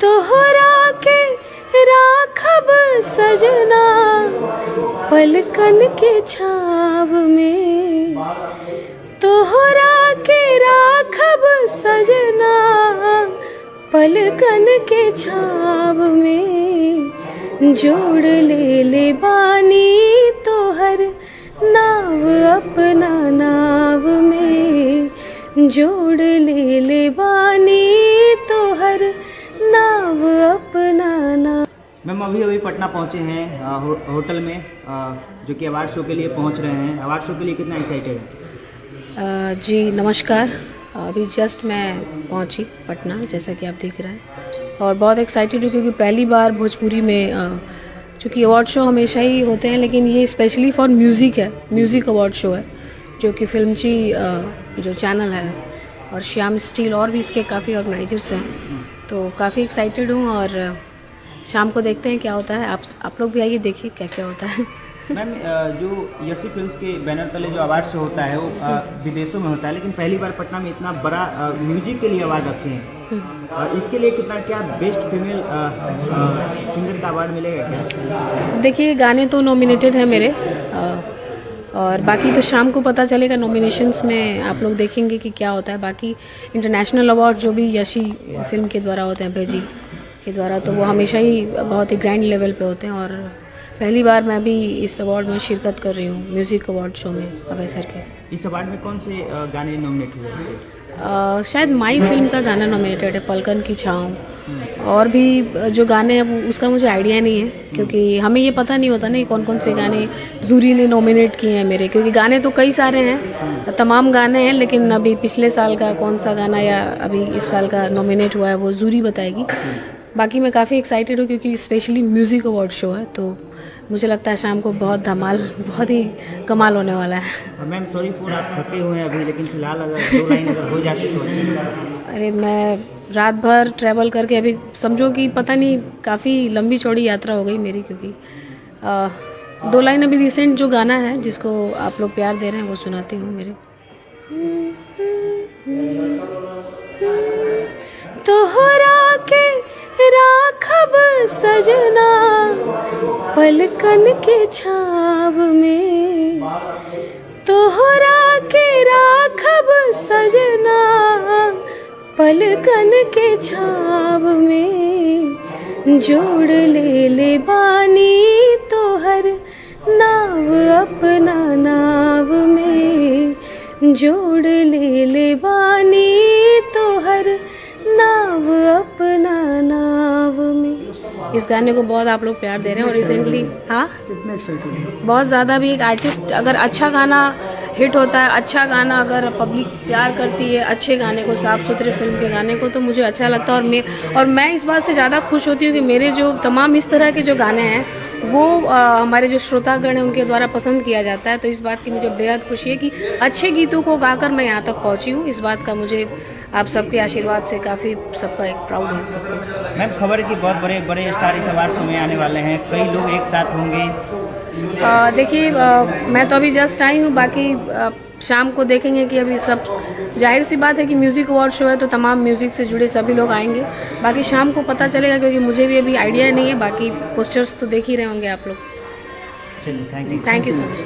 तोहरा के राखब सजना पलकन के छाव में, तोहरा के राखब सजना पलकन के छाव में, जोड़ ले बानी तोहर नाव अपना नाव में, जोड़ ले बानी तोहर नाव अपना नाव। मैम अभी पटना पहुंचे हैं होटल में जो कि अवार्ड शो के लिए पहुंच रहे हैं। अवार्ड शो के लिए कितना एक्साइटेड है? जी नमस्कार। अभी जस्ट मैं पहुंची पटना, जैसा कि आप देख रहे हैं, और बहुत एक्साइटेड हूँ क्योंकि पहली बार भोजपुरी में चूँकि अवार्ड शो हमेशा ही होते हैं, लेकिन ये स्पेशली फॉर म्यूज़िक है, म्यूज़िक अवार्ड शो है जो कि फिल्मची जो चैनल है और श्याम स्टील और भी इसके काफ़ी ऑर्गेनाइजर्स हैं, तो काफ़ी एक्साइटेड हूँ और शाम को देखते हैं क्या होता है। आप लोग भी आइए, देखिए क्या क्या होता है। मैम जो यशी फिल्म्स के बैनर तले जो अवार्ड शो होता है वो विदेशों में होता है, लेकिन पहली बार पटना में इतना बड़ा म्यूजिक के लिए अवार्ड रखे हैं। इसके लिए कितना क्या बेस्ट फीमेल सिंगर का अवार्ड मिलेगा क्या? देखिए गाने तो नॉमिनेटेड हैं मेरे, और बाकी तो शाम को पता चलेगा। नॉमिनेशंस में आप लोग देखेंगे कि क्या होता है। बाकी इंटरनेशनल अवार्ड जो भी यशी फिल्म के द्वारा होते हैं, भेजी के द्वारा, तो वो हमेशा ही बहुत ही ग्रैंड लेवल पे होते हैं, और पहली बार मैं भी इस अवार्ड में शिरकत कर रही हूँ, म्यूज़िक अवार्ड शो में अभय सर के। इस अवार्ड में कौन से गाने नॉमिनेट हुए हैं? शायद माई फिल्म का गाना नॉमिनेटेड है, पलकन की छाँव, और भी जो गाने हैं वो उसका मुझे आइडिया नहीं है, क्योंकि हमें ये पता नहीं होता ना कौन कौन से गाने जूरी ने नॉमिनेट किए हैं मेरे, क्योंकि गाने तो कई सारे हैं, तमाम गाने हैं, लेकिन अभी पिछले साल का कौन सा गाना या अभी इस साल का नॉमिनेट हुआ है वो जूरी बताएगी। बाकी मैं काफ़ी एक्साइटेड हूँ क्योंकि स्पेशली म्यूज़िक अवार्ड शो है, तो मुझे लगता है शाम को बहुत धमाल, बहुत ही कमाल होने वाला है। मैम सॉरी फॉर आप थके हुए हैं अभी, लेकिन फिलहाल अगर 2 लाइन अगर हो जाती तो अच्छी। अरे मैं रात भर ट्रैवल करके अभी समझो कि पता नहीं काफ़ी लंबी चौड़ी यात्रा हो गई मेरी, क्योंकि 2 लाइन अभी रिसेंट जो गाना है जिसको आप लोग प्यार दे रहे हैं वो सुनाती हूँ मेरे। तोहरा के राखब सजना पलकन के छाव में, तोहरा के राखब सजना पलकन के छाव में, जोड़ ले बानी तोहर नाव अपना नाव में, जोड़ ले बानी तोहर नाव अपना नाव में। इस गाने को बहुत आप लोग प्यार दे रहे हैं, और रिसेंटली कितने एक्साइटेड? बहुत ज़्यादा भी। एक आर्टिस्ट अगर अच्छा गाना हिट होता है, अच्छा गाना अगर पब्लिक प्यार करती है, अच्छे गाने को, साफ सुथरे फिल्म के गाने को, तो मुझे अच्छा लगता है, और मैं इस बात से ज़्यादा खुश होती हूँ कि मेरे जो तमाम इस तरह के जो गाने हैं वो हमारे जो श्रोतागण हैं उनके द्वारा पसंद किया जाता है। तो इस बात की मुझे बेहद खुशी है कि अच्छे गीतों को गाकर मैं यहाँ तक पहुँची हूँ। इस बात का मुझे आप सबके आशीर्वाद से काफ़ी सबका एक प्राउड है सबको। मैम खबर है कि बहुत बड़े बड़े स्टार इस अवार्ड शो में आने वाले हैं, कई लोग एक साथ होंगे। देखिए मैं तो अभी जस्ट आई हूँ, बाकी शाम को देखेंगे कि अभी सब, जाहिर सी बात है कि म्यूज़िक अवार्ड शो है तो तमाम म्यूज़िक से जुड़े सभी लोग आएंगे। बाकी शाम को पता चलेगा, क्योंकि मुझे भी अभी आइडिया नहीं है। बाकी पोस्टर्स तो देख ही रहे होंगे आप लोग। चलिए, थैंक यू सो मच।